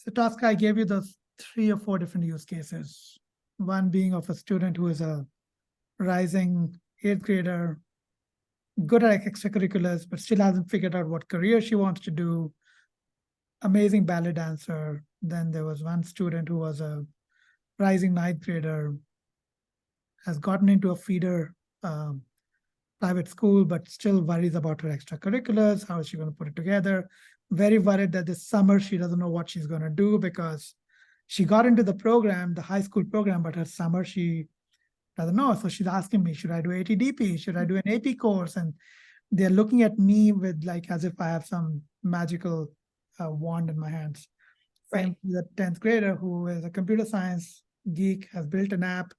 So Tosca, I gave you those 3 or 4 different use cases. One being of a student who is a rising 8th grader, good at extracurriculars, but still hasn't figured out what career she wants to do. Amazing ballet dancer. Then there was one student who was a rising 9th grader, has gotten into a feeder private school, but still worries about her extracurriculars. How is she going to put it together? Very worried that this summer she doesn't know what she's going to do because she got into the program, the high school program, but her summer she doesn't know. So she's asking me, should I do ATDP? Should I do an AP course? And they're looking at me with like as if I have some magical wand in my hands. Right. The 10th grader who is a computer science geek, has built an app,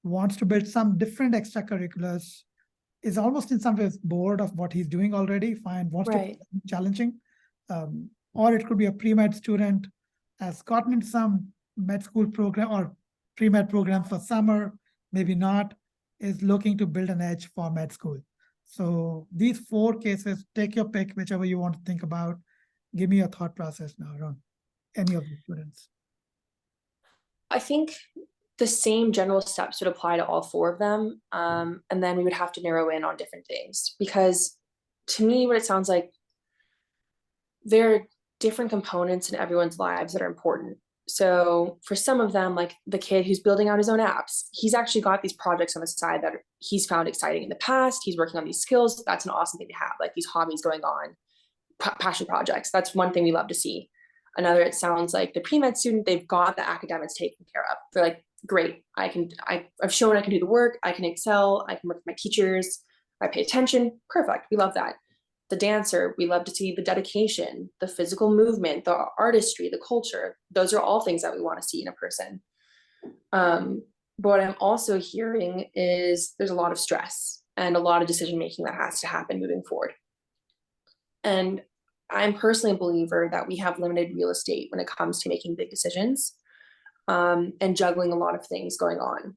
wants to build some different extracurriculars, is almost in some ways bored of what he's doing already, wants Right. to be challenging. Or it could be a pre-med student, has gotten into some med school program or pre-med program for summer, maybe not, is looking to build an edge for med school. So these 4 cases, take your pick, whichever you want to think about. Give me your thought process now around any of the students. I think the same general steps would apply to all 4 of them. And then we would have to narrow in on different things, because to me, what it sounds like, there are different components in everyone's lives that are important. So for some of them, like the kid who's building out his own apps, he's actually got these projects on the side that he's found exciting in the past. He's working on these skills. That's an awesome thing to have, like these hobbies going on, passion projects. That's one thing we love to see. Another, it sounds like the pre-med student, they've got the academics taken care of. They're like, great, I've shown I can do the work, I can excel, I can work with my teachers, I pay attention, perfect, we love that. The dancer, we love to see the dedication, the physical movement, the artistry, the culture. Those are all things that we want to see in a person. But what I'm also hearing is there's a lot of stress and a lot of decision-making that has to happen moving forward. And I'm personally a believer that we have limited real estate when it comes to making big decisions, and juggling a lot of things going on.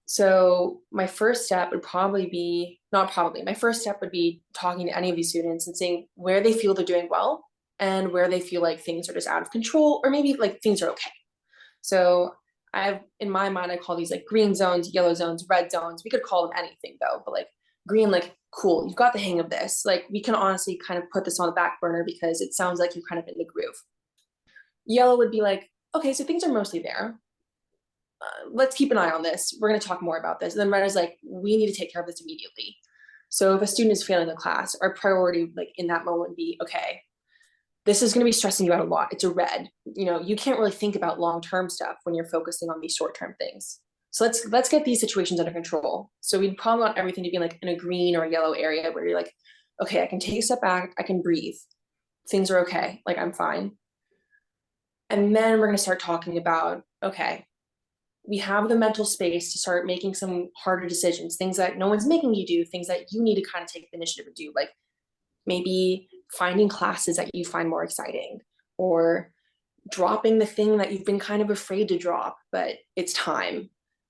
So my first step would my first step would be talking to any of these students and seeing where they feel they're doing well and where they feel like things are just out of control, or maybe like things are okay. So in my mind, I call these like green zones, yellow zones, red zones. We could call them anything though, but like green, like, cool, you've got the hang of this. Like, we can honestly kind of put this on the back burner because it sounds like you're kind of in the groove. Yellow would be like, okay, so things are mostly there. Let's keep an eye on this. We're going to talk more about this. And then red is like, we need to take care of this immediately. So if a student is failing the class, our priority, like in that moment, would be, okay, this is going to be stressing you out a lot. It's a red. You can't really think about long-term stuff when you're focusing on these short-term things. So let's get these situations under control. So we'd probably want everything to be like in a green or a yellow area where you're like, okay, I can take a step back, I can breathe. Things are okay, like I'm fine. And then we're going to start talking about, okay, we have the mental space to start making some harder decisions, things that no one's making you do, things that you need to kind of take the initiative to do, like maybe finding classes that you find more exciting, or dropping the thing that you've been kind of afraid to drop, but it's time.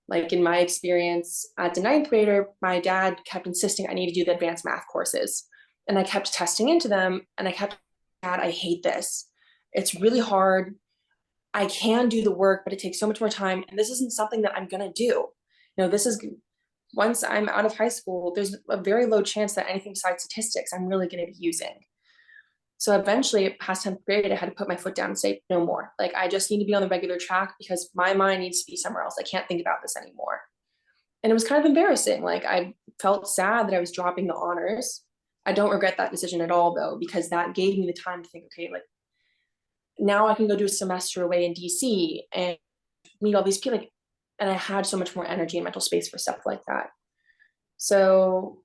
Like in my experience as a 9th grader, my dad kept insisting I need to do the advanced math courses. And I kept testing into them, and I kept, Dad, I hate this. It's really hard. I can do the work, but it takes so much more time. And this isn't something that I'm going to do. Once I'm out of high school, there's a very low chance that anything besides statistics I'm really going to be using. So eventually, past 10th grade, I had to put my foot down and say, no more. Like, I just need to be on the regular track because my mind needs to be somewhere else. I can't think about this anymore. And it was kind of embarrassing. Like, I felt sad that I was dropping the honors. I don't regret that decision at all, though, because that gave me the time to think, okay, like, now I can go do a semester away in DC and meet all these people. And I had so much more energy and mental space for stuff like that. So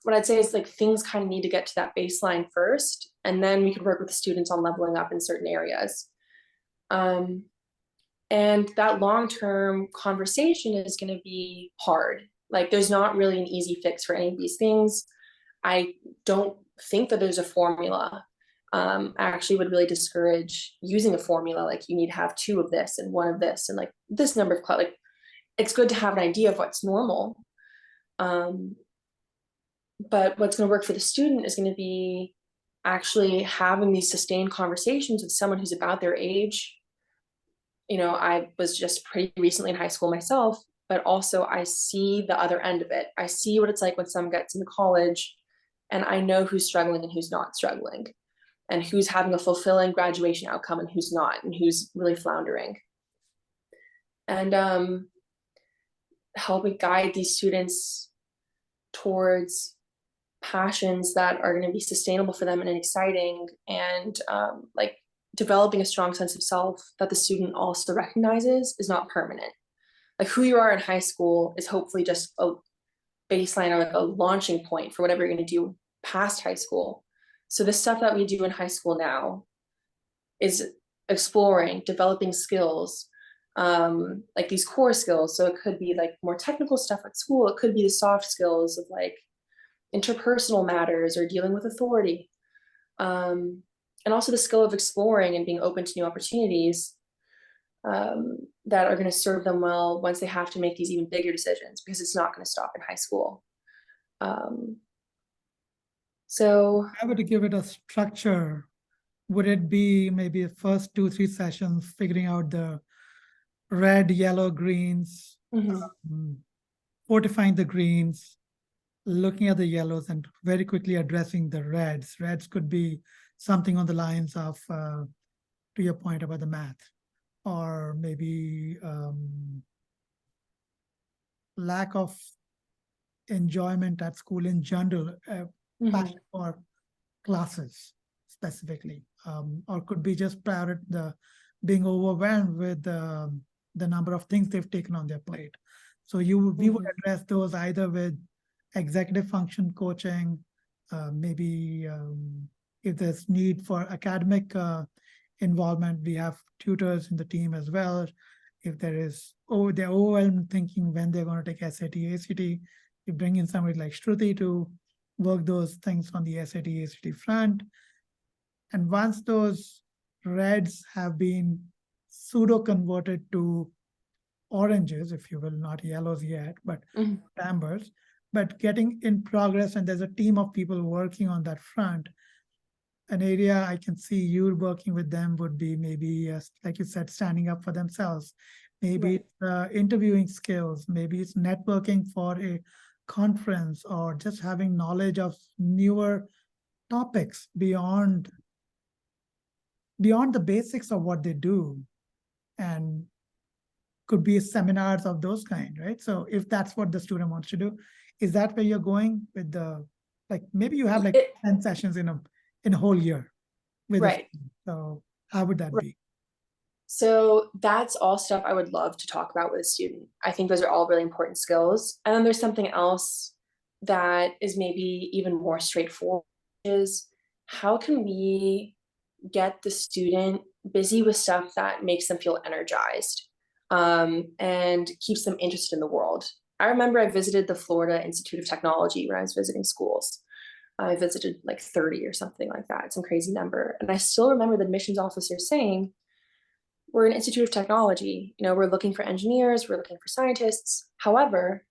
what I'd say is, like, things kind of need to get to that baseline first, and then we could work with the students on leveling up in certain areas. And that long-term conversation is going to be hard. Like, there's not really an easy fix for any of these things. I don't think that there's a formula. I actually would really discourage using a formula, like you need to have 2 of this and 1 of this and like this number of like, it's good to have an idea of what's normal. But what's going to work for the student is going to be actually having these sustained conversations with someone who's about their age. I was just pretty recently in high school myself, but also I see the other end of it. I see what it's like when someone gets into college, and I know who's struggling and who's not struggling, and who's having a fulfilling graduation outcome and who's not, and who's really floundering. And helping guide these students towards passions that are going to be sustainable for them and exciting, and like developing a strong sense of self that the student also recognizes is not permanent. Like who you are in high school is hopefully just a baseline or like a launching point for whatever you're going to do past high school. So the stuff that we do in high school now is exploring, developing skills, like these core skills. So it could be like more technical stuff at school. It could be the soft skills of like interpersonal matters or dealing with authority. And also the skill of exploring and being open to new opportunities that are going to serve them well once they have to make these even bigger decisions, because it's not going to stop in high school. So If I were to give it a structure, would it be maybe the first 2, 3 sessions figuring out the red, yellow, greens, fortifying the greens, looking at the yellows, and very quickly addressing the reds. Reds could be something on the lines of, to your point about the math, or maybe lack of enjoyment at school in general, passion for classes specifically, or could be just being overwhelmed with the number of things they've taken on their plate. So we would address those either with executive function coaching, maybe if there's need for academic involvement, we have tutors in the team as well. If there is, they're overwhelmed thinking when they're going to take SAT, ACT, you bring in somebody like Shruti to work those things on the SAT, ACT front. And once those reds have been pseudo converted to oranges, if you will, not yellows yet, but ambers, but getting in progress, and there's a team of people working on that front. An area I can see you working with them would be maybe, like you said, standing up for themselves. Maybe it's interviewing skills, maybe it's networking for a conference, or just having knowledge of newer topics beyond the basics of what they do, and could be seminars of those kind, right? So if that's what the student wants to do, is that where you're going with the, like maybe you have like 10 sessions in a whole year with right. So how would that be? So that's all stuff I would love to talk about with a student. I think those are all really important skills. And then there's something else that is maybe even more straightforward, is how can we get the student busy with stuff that makes them feel energized and keeps them interested in the world. I remember I visited the Florida Institute of Technology when I was visiting schools. I visited like 30 or something like that, some crazy number. And I still remember the admissions officer saying, we're an institute of technology, we're looking for engineers, we're looking for scientists. However,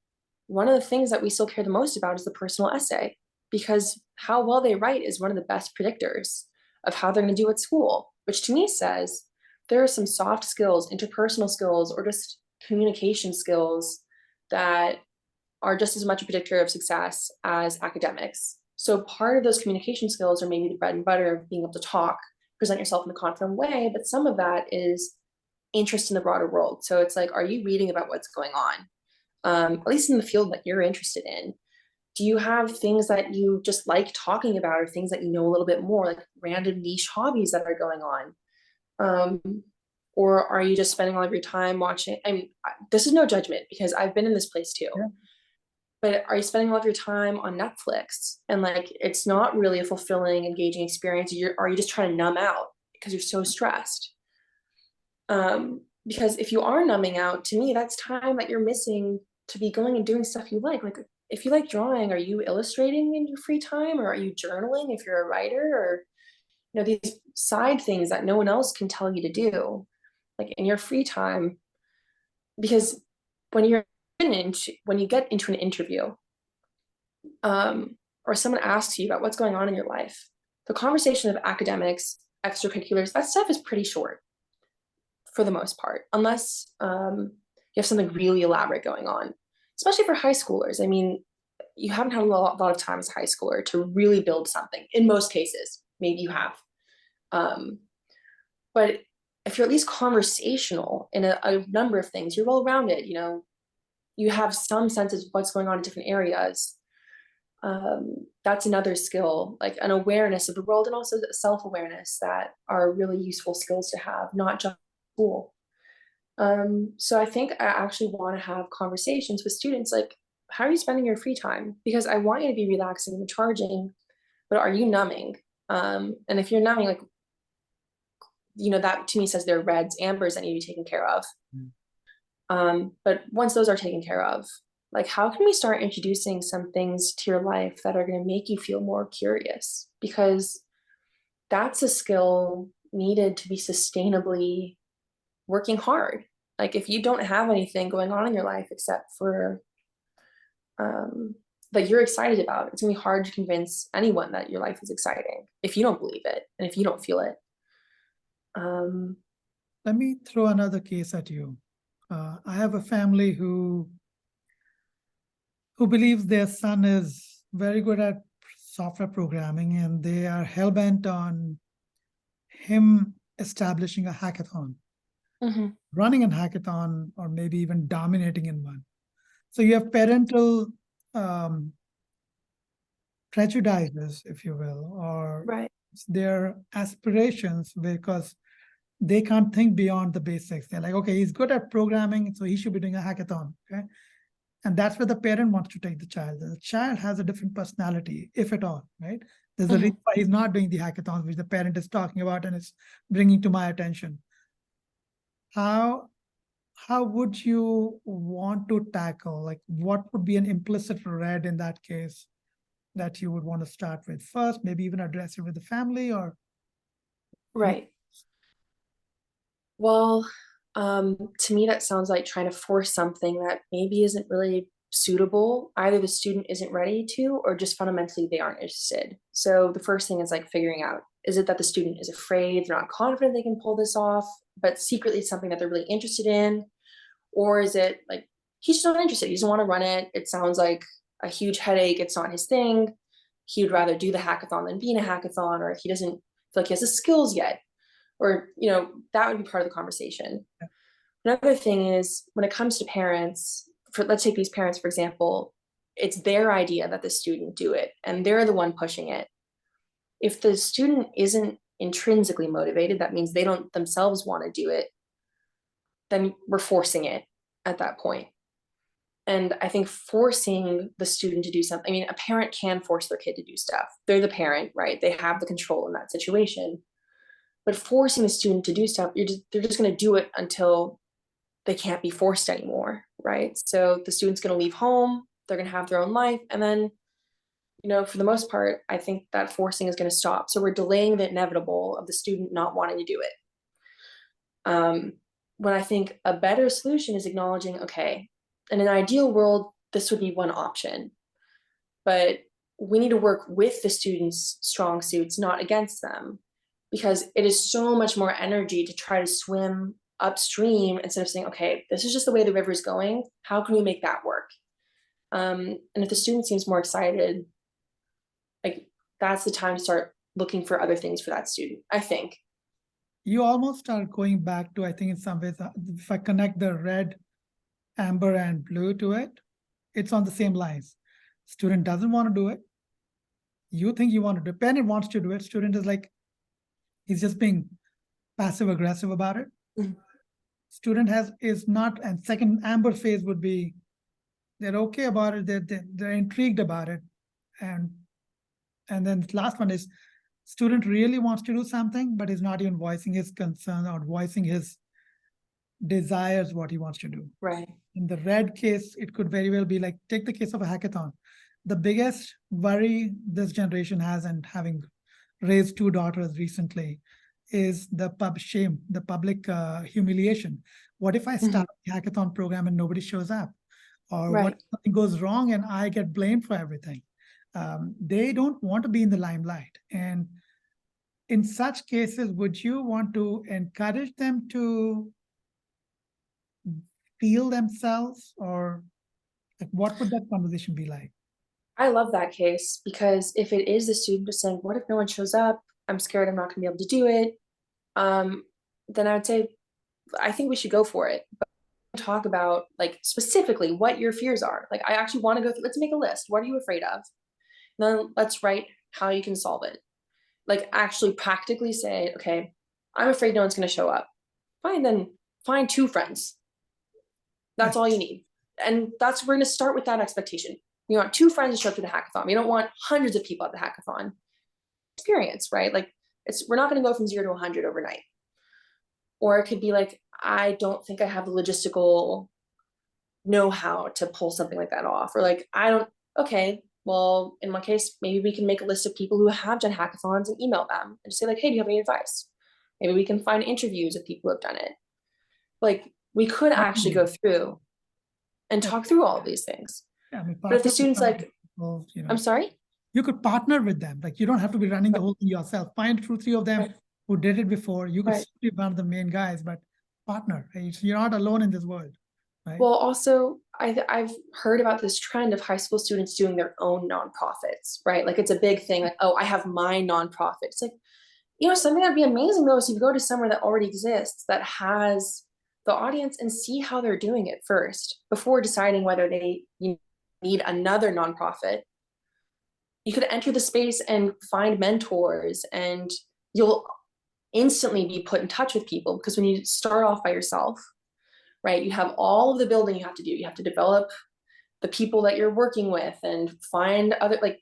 one of the things that we still care the most about is the personal essay, because how well they write is one of the best predictors of how they're going to do at school, which to me says there are some soft skills, interpersonal skills, or just communication skills that are just as much a predictor of success as academics. So part of those communication skills are maybe the bread and butter of being able to talk, present yourself in a confident way, but some of that is interest in the broader world. So it's like, are you reading about what's going on? At least in the field that you're interested in. Do you have things that you just like talking about, or things that you know a little bit more, like random niche hobbies that are going on? Or are you just spending all of your time watching? I mean, this is no judgment, because I've been in this place too. Yeah. But are you spending all of your time on Netflix, and like it's not really a fulfilling, engaging experience? Are you just trying to numb out because you're so stressed? Because if you are numbing out, to me, that's time that you're missing to be going and doing stuff you like. Like if you like drawing, are you illustrating in your free time, or are you journaling if you're a writer, or these side things that no one else can tell you to do, like in your free time? Because when you get into an interview, or someone asks you about what's going on in your life, the conversation of academics, extracurriculars, that stuff is pretty short for the most part, unless you have something really elaborate going on, especially for high schoolers. I mean, you haven't had a lot of time as a high schooler to really build something. In most cases, maybe you have. But if you're at least conversational in a number of things, you're well-rounded, you know, you have some sense of what's going on in different areas. That's another skill, like an awareness of the world, and also self-awareness, that are really useful skills to have, not just school. So I think I actually want to have conversations with students like, how are you spending your free time? Because I want you to be relaxing and recharging, but are you numbing? And if you're numbing, like, you know, that to me says there are reds, ambers that need to be taken care of. But once those are taken care of, like, how can we start introducing some things to your life that are going to make you feel more curious? Because that's a skill needed to be sustainably working hard. Like, if you don't have anything going on in your life except for that you're excited about, it's gonna be hard to convince anyone that your life is exciting if you don't believe it and if you don't feel it. Let me throw another case at you. I have a family who believes their son is very good at software programming, and they are hell-bent on him establishing a hackathon, running a hackathon, or maybe even dominating in one. So you have parental prejudices, if you will, or Right. their aspirations, because they can't think beyond the basics. They're like, okay, he's good at programming, so he should be doing a hackathon. Okay. And that's where the parent wants to take the child. The child has a different personality, if at all, right? There's a reason why he's not doing the hackathons, which the parent is talking about and is bringing to my attention. How would you want to tackle, like, what would be an implicit red in that case that you would want to start with first, maybe even address it with the family, or? Right. Well, to me, that sounds like trying to force something that maybe isn't really suitable. Either the student isn't ready to, or just fundamentally they aren't interested. So the first thing is like figuring out, is it that the student is afraid, they're not confident they can pull this off, but secretly it's something that they're really interested in? Or is it like, he's just not interested, he doesn't want to run it, it sounds like a huge headache, it's not his thing, he would rather do the hackathon than be in a hackathon, or he doesn't feel like he has the skills yet, or, you know, that would be part of the conversation. Another thing is, when it comes to parents, let's take these parents, for example, it's their idea that the student do it, and they're the one pushing it. If the student isn't intrinsically motivated, that means they don't themselves want to do it, then we're forcing it at that point. And I think forcing the student to do something, I mean, a parent can force their kid to do stuff. They're the parent, right? They have the control in that situation. But forcing the student to do stuff, they're just going to do it until they can't be forced anymore, right? So the student's going to leave home, they're going to have their own life, and then, you know, for the most part, I think that forcing is going to stop. So we're delaying the inevitable of the student not wanting to do it. When I think a better solution is acknowledging, okay, in an ideal world, this would be one option, but we need to work with the students' strong suits, not against them, because it is so much more energy to try to swim upstream instead of saying, okay, this is just the way the river is going, how can we make that work? And if the student seems more excited, like, that's the time to start looking for other things for that student, I think. You almost are going back to, I think in some ways, if I connect the red, amber, and blue to it, it's on the same lines. Student doesn't want to do it. You think you want to do it. Parent wants to do it. Student is like, he's just being passive aggressive about it. Student is not, and second amber phase would be, they're okay about it, they're intrigued about it. And then the last one is, student really wants to do something, but is not even voicing his concern or voicing his desires, what he wants to do. Right. In the red case, it could very well be like, take the case of a hackathon. The biggest worry this generation has, and having raised 2 daughters recently, is the public humiliation. What if I start a hackathon program and nobody shows up? Or what if something goes wrong and I get blamed for everything? They don't want to be in the limelight. And in such cases, would you want to encourage them to feel themselves, or like what would that conversation be like? I love that case because if it is the student just saying, what if no one shows up? I'm scared I'm not gonna be able to do it. Then I would say, I think we should go for it. But talk about like specifically what your fears are. Like I actually want to go through, let's make a list. What are you afraid of? Then let's write how you can solve it. Like actually practically say, okay, I'm afraid no one's gonna show up. Fine, then find 2 friends. That's all you need. And we're gonna start with that expectation. We want 2 friends to show up to the hackathon. We don't want hundreds of people at the hackathon. Experience, right? Like we're not gonna go from 0 to 100 overnight. Or it could be like, I don't think I have the logistical know-how to pull something like that off. Or like, okay, well, in my case, maybe we can make a list of people who have done hackathons and email them and just say like, hey, do you have any advice? Maybe we can find interviews of people who have done it. Like we could actually go through and talk through all of these things. Yeah, I mean, But if the partner with student's some like, people, I'm sorry? you could partner with them. Like you don't have to be running the whole thing yourself. Find 2, 3 of them Right. who did it before. You could Right. still be one of the main guys, but partner, right? So you're not alone in this world, right? Well, also, I've heard about this trend of high school students doing their own nonprofits, right? Like it's a big thing. Like, oh, I have my nonprofit. It's like, something that'd be amazing though is you go to somewhere that already exists that has the audience and see how they're doing it first before deciding whether they need another nonprofit. You could enter the space and find mentors, and you'll instantly be put in touch with people because when you start off by yourself, right, you have all of the building you have to do. You have to develop the people that you're working with and find other, like,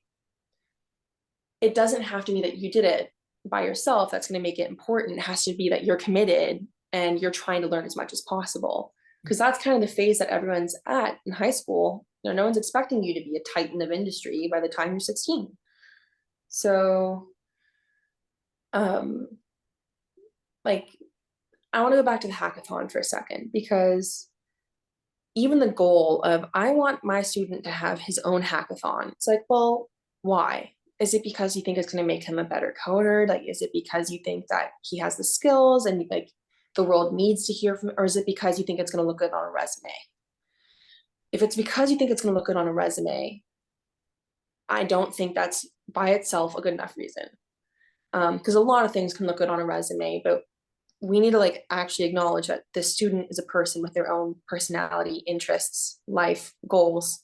it doesn't have to be that you did it by yourself. That's going to make it important. It has to be that you're committed and you're trying to learn as much as possible. Because that's kind of the phase that everyone's at in high school. No one's expecting you to be a titan of industry by the time you're 16. So, like, I want to go back to the hackathon for a second, because even the goal of, I want my student to have his own hackathon. It's like, well, why? Is it because you think it's going to make him a better coder? Like, is it because you think that he has the skills and like the world needs to hear from, or is it because you think it's going to look good on a resume? If it's because you think it's going to look good on a resume, I don't think that's by itself a good enough reason. Because a lot of things can look good on a resume, but we need to like actually acknowledge that the student is a person with their own personality, interests, life goals,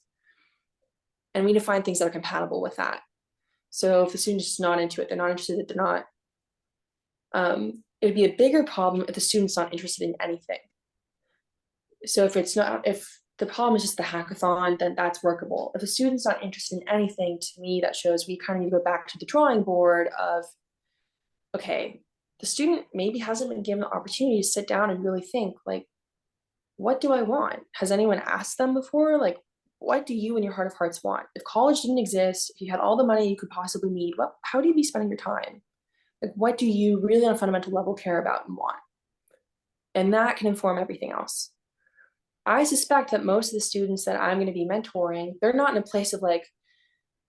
and we need to find things that are compatible with that. So if the student's just not into it, they're not interested, they're not, it'd be a bigger problem if the student's not interested in anything. So if the problem is just the hackathon, then that's workable. If a student's not interested in anything, to me, that shows we kind of need to go back to the drawing board of, okay, the student maybe hasn't been given the opportunity to sit down and really think, like, what do I want? Has anyone asked them before? Like, what do you in your heart of hearts want? If college didn't exist, if you had all the money you could possibly need, how do you be spending your time? Like, what do you really on a fundamental level care about and want? And that can inform everything else. I suspect that most of the students that I'm going to be mentoring, they're not in a place of like,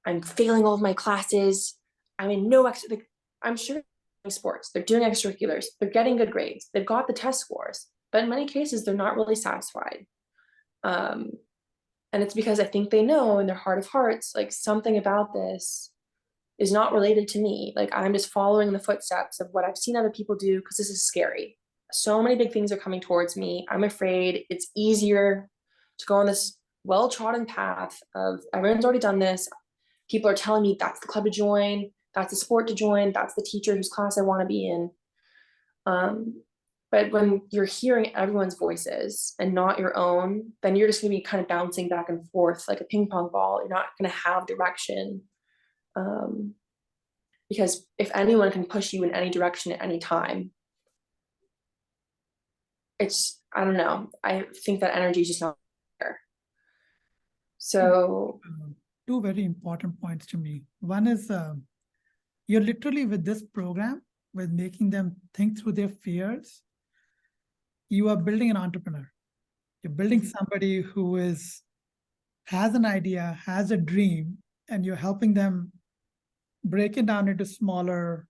I'm failing all of my classes. I'm in no extra, like, I'm sure sports, they're doing extracurriculars, they're getting good grades, they've got the test scores, but in many cases, they're not really satisfied. And it's because I think they know in their heart of hearts, like, something about this is not related to me. Like, I'm just following the footsteps of what I've seen other people do because this is scary. So many big things are coming towards me. I'm afraid. It's easier to go on this well-trodden path of everyone's already done this. People are telling me that's the club to join, that's the sport to join, that's the teacher whose class I want to be in. But when you're hearing everyone's voices and not your own, then you're just going to be kind of bouncing back and forth like a ping pong ball. You're not going to have direction. Because if anyone can push you in any direction at any time, I don't know. I think that energy is just not there. So 2 very important points to me. One is you're literally with this program, with making them think through their fears, you are building an entrepreneur. You're building somebody who has an idea, has a dream, and you're helping them break it down into smaller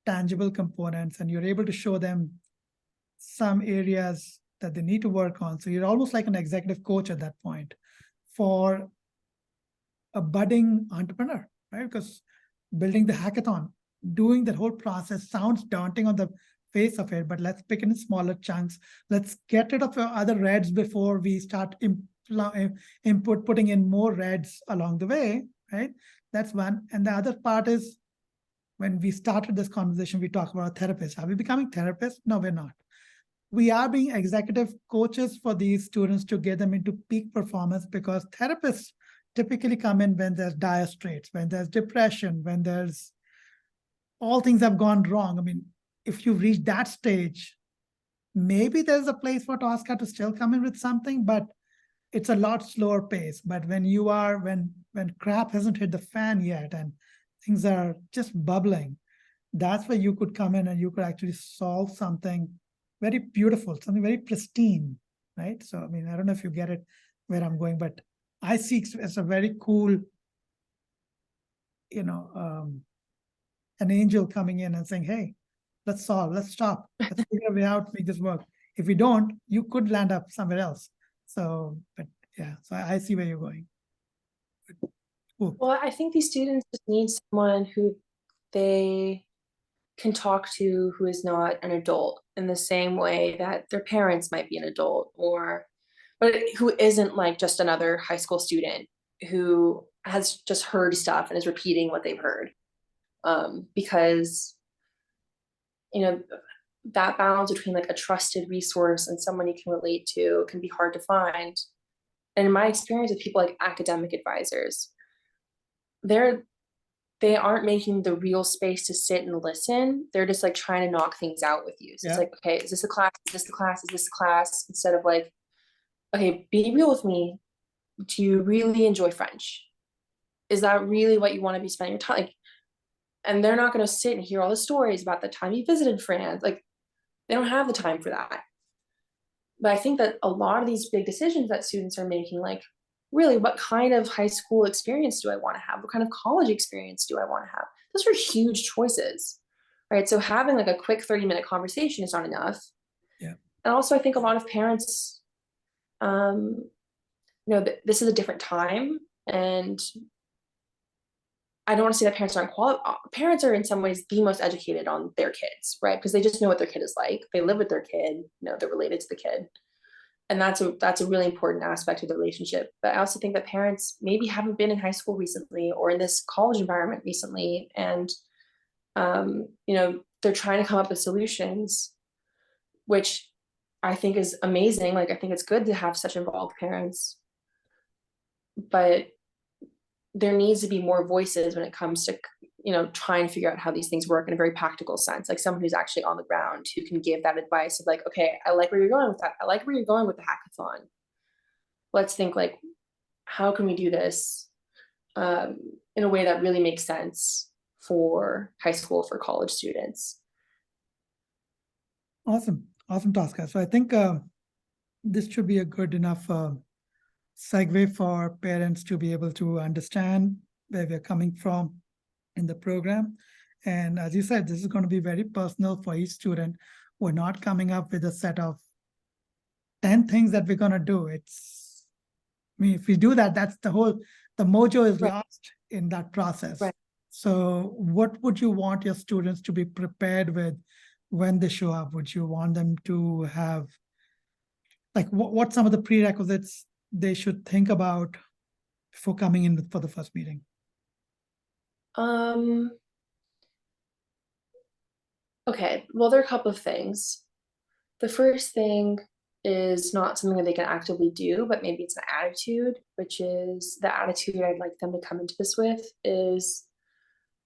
tangible components, and you're able to show them some areas that they need to work on. So you're almost like an executive coach at that point for a budding entrepreneur, right? Because building the hackathon, doing that whole process sounds daunting on the face of it, but let's pick it in smaller chunks. Let's get rid of other reds before we start putting in more reds along the way, right? That's one. And the other part is, when we started this conversation, we talked about therapists. Are we becoming therapists? No, we're not. We are being executive coaches for these students to get them into peak performance, because therapists typically come in when there's dire straits, when there's depression, when there's all things have gone wrong. I mean, if you've reached that stage, maybe there's a place for Tosca to still come in with something, but it's a lot slower pace. But when you are, when crap hasn't hit the fan yet and things are just bubbling, that's where you could come in and you could actually solve something very beautiful, something very pristine, right? So, I mean, I don't know if you get it where I'm going, but I see it as a very cool, an angel coming in and saying, hey, let's solve, let's stop, let's figure a way out, make this work. If we don't, you could land up somewhere else. So, but yeah, so I see where you're going. Cool. Well, I think these students just need someone who they can talk to who is not an adult, in the same way that their parents might be an adult, but who isn't like just another high school student who has just heard stuff and is repeating what they've heard. Because, that balance between like a trusted resource and someone you can relate to can be hard to find. And in my experience with people like academic advisors, they aren't making the real space to sit and listen. They're just like trying to knock things out with you. So it's like, okay, is this a class? Is this the class? Is this the class? Instead of like, okay, be real with me. Do you really enjoy French? Is that really what you want to be spending your time? Like, and they're not going to sit and hear all the stories about the time you visited France. Like, they don't have the time for that. But I think that a lot of these big decisions that students are making, like, really, what kind of high school experience do I want to have? What kind of college experience do I want to have? Those are huge choices, right? So having like a quick 30-minute conversation is not enough. Yeah. And also, I think a lot of parents, this is a different time, and I don't want to say that parents aren't qualified. Parents are in some ways the most educated on their kids, right? Because they just know what their kid is like. They live with their kid, they're related to the kid. And that's a really important aspect of the relationship. But I also think that parents maybe haven't been in high school recently or in this college environment recently. And, they're trying to come up with solutions, which I think is amazing. Like, I think it's good to have such involved parents, but there needs to be more voices when it comes to, trying to figure out how these things work in a very practical sense. Like someone who's actually on the ground who can give that advice of like, okay, I like where you're going with that. I like where you're going with the hackathon. Let's think like, how can we do this in a way that really makes sense for high school, for college students? Awesome, Tosca. So I think this should be a good enough segue for parents to be able to understand where we're coming from in the program. And as you said, this is going to be very personal for each student. We're not coming up with a set of 10 things that we're going to do. If we do that, that's the mojo is lost in that process. Right. So what would you want your students to be prepared with when they show up? Would you want them to have, like, what some of the prerequisites they should think about before coming in for the first meeting? Okay, well, there are a couple of things. The first thing is not something that they can actively do, but maybe it's an attitude, which is the attitude I'd like them to come into this with is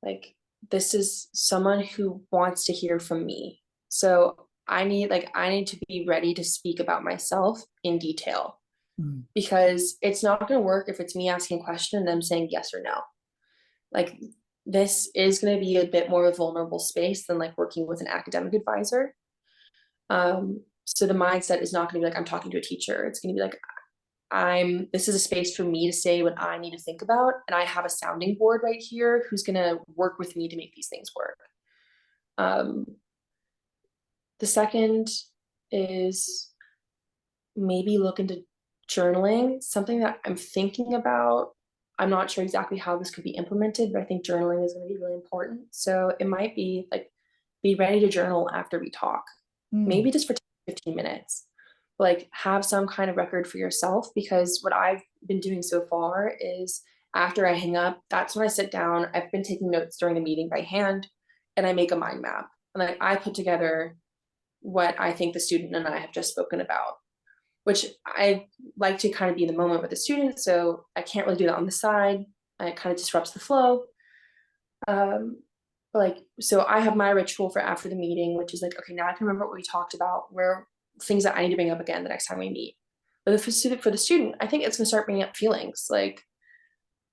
like, this is someone who wants to hear from me. So I need to be ready to speak about myself in detail, because it's not going to work if it's me asking a question and them saying yes or no. Like, this is going to be a bit more of a vulnerable space than like working with an academic advisor. So the mindset is not going to be like, I'm talking to a teacher. It's going to be like, this is a space for me to say what I need to think about. And I have a sounding board right here who's going to work with me to make these things work. The second is maybe look into journaling, something that I'm thinking about. I'm not sure exactly how this could be implemented, but I think journaling is going to be really important. So it might be like, be ready to journal after we talk, maybe just for 15 minutes. Like, have some kind of record for yourself, because what I've been doing so far is after I hang up, that's when I sit down. I've been taking notes during the meeting by hand, and I make a mind map. And like, I put together what I think the student and I have just spoken about, which I like to kind of be in the moment with the student. So I can't really do that on the side. It kind of disrupts the flow. So I have my ritual for after the meeting, which is like, okay, now I can remember what we talked about, where things that I need to bring up again the next time we meet. But for the student, I think it's gonna start bringing up feelings like,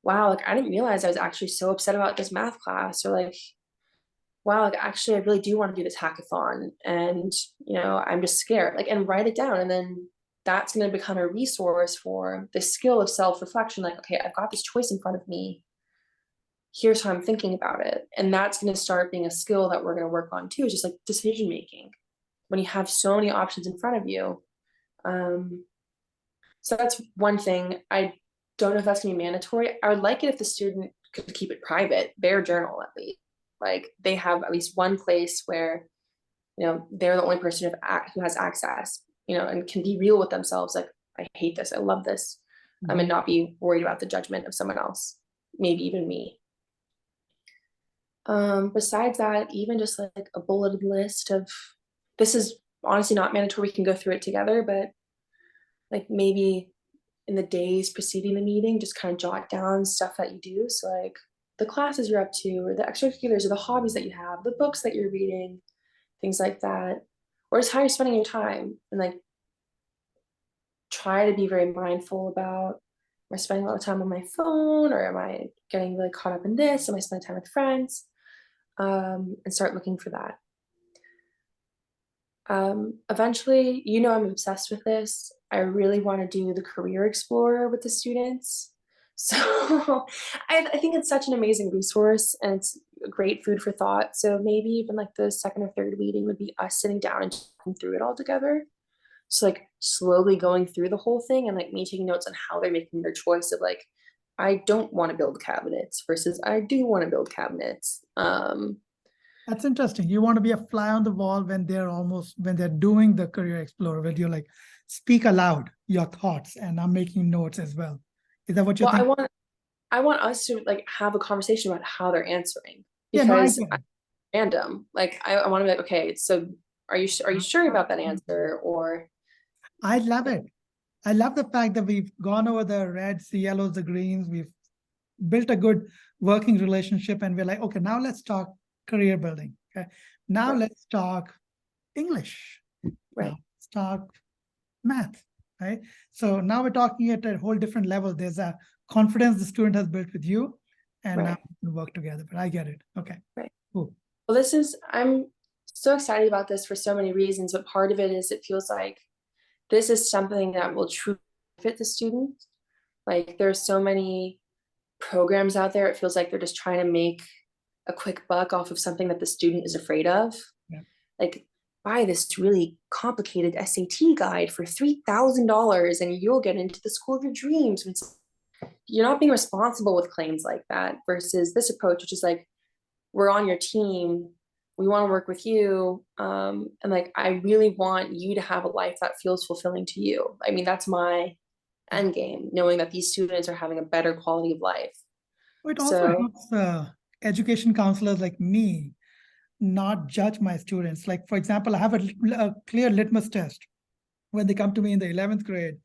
wow, like I didn't realize I was actually so upset about this math class, or like, wow, like actually I really do want to do this hackathon, and I'm just scared. Like, and write it down, and then that's going to become a resource for the skill of self-reflection. Like, okay, I've got this choice in front of me. Here's how I'm thinking about it. And that's going to start being a skill that we're going to work on too, is just like decision making when you have so many options in front of you. So that's one thing. I don't know if that's going to be mandatory. I would like it if the student could keep it private, their journal at least. Like, they have at least one place where, they're the only person who has access, and can be real with themselves. Like, I hate this, I love this, and not be worried about the judgment of someone else, maybe even me. Besides that, even just like a bulleted list of, this is honestly not mandatory, we can go through it together, but like maybe in the days preceding the meeting, just kind of jot down stuff that you do. So like the classes you're up to, or the extracurriculars, or the hobbies that you have, the books that you're reading, things like that, or just how you're spending your time. And like, try to be very mindful about, am I spending a lot of time on my phone, or am I getting really caught up in this? Am I spending time with friends? And start looking for that. Eventually, I'm obsessed with this. I really want to do the Career Explorer with the students. So I think it's such an amazing resource, and it's great food for thought. So maybe even like the second or third meeting would be us sitting down and talking through it all together. So like slowly going through the whole thing, and like me taking notes on how they're making their choice of like, I don't want to build cabinets versus I do want to build cabinets. That's interesting. You want to be a fly on the wall when they're doing the Career Explorer, where you're like, speak aloud your thoughts, and I'm making notes as well. Is that what you think? I want us to like have a conversation about how they're answering, Yeah, no, I because get it. random. Like, I want to be like, okay, so are you sure about that answer? Or I love it. I love the fact that we've gone over the reds, the yellows, the greens. We've built a good working relationship, and we're like, okay, now let's talk career building. Okay, now Right. let's talk English. Right. Now let's talk math. Right. So now we're talking at a whole different level. There's a confidence the student has built with you, and now Right. we can work together. But I get it. Okay. Right. Cool. Well, I'm so excited about this for so many reasons, but part of it is it feels like this is something that will truly fit the student. Like, there's so many programs out there, it feels like they're just trying to make a quick buck off of something that the student is afraid of. Yeah. Like, buy this really complicated SAT guide for $3,000 and you'll get into the school of your dreams. You're not being responsible with claims like that, versus this approach, which is like, we're on your team, we want to work with you, and like, I really want you to have a life that feels fulfilling to you. I mean, that's my end game, knowing that these students are having a better quality of life. It also helps education counselors like me not judge my students. Like, for example, I have a clear litmus test when they come to me in the 11th grade.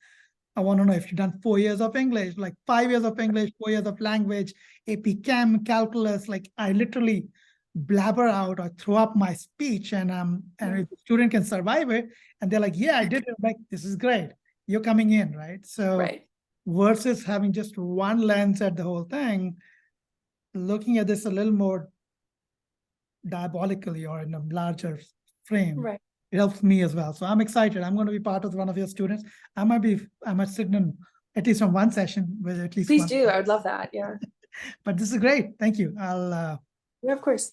I want to know if you've done 4 years of English, like 5 years of English, 4 years of language, AP Chem, calculus. Like, I literally blabber out or throw up my speech, and if the student can survive it, and they're like, yeah, I did it. I'm like, this is great. You're coming in, right? So right. versus having just one lens at the whole thing, looking at this a little more diabolically or in a larger frame, Right. it helps me as well. So I'm excited. I'm going to be part of one of your students. I might sit in at least on one session with at least Please one. do. I would love that. Yeah. But this is great. Thank you. I'll Yeah, of course.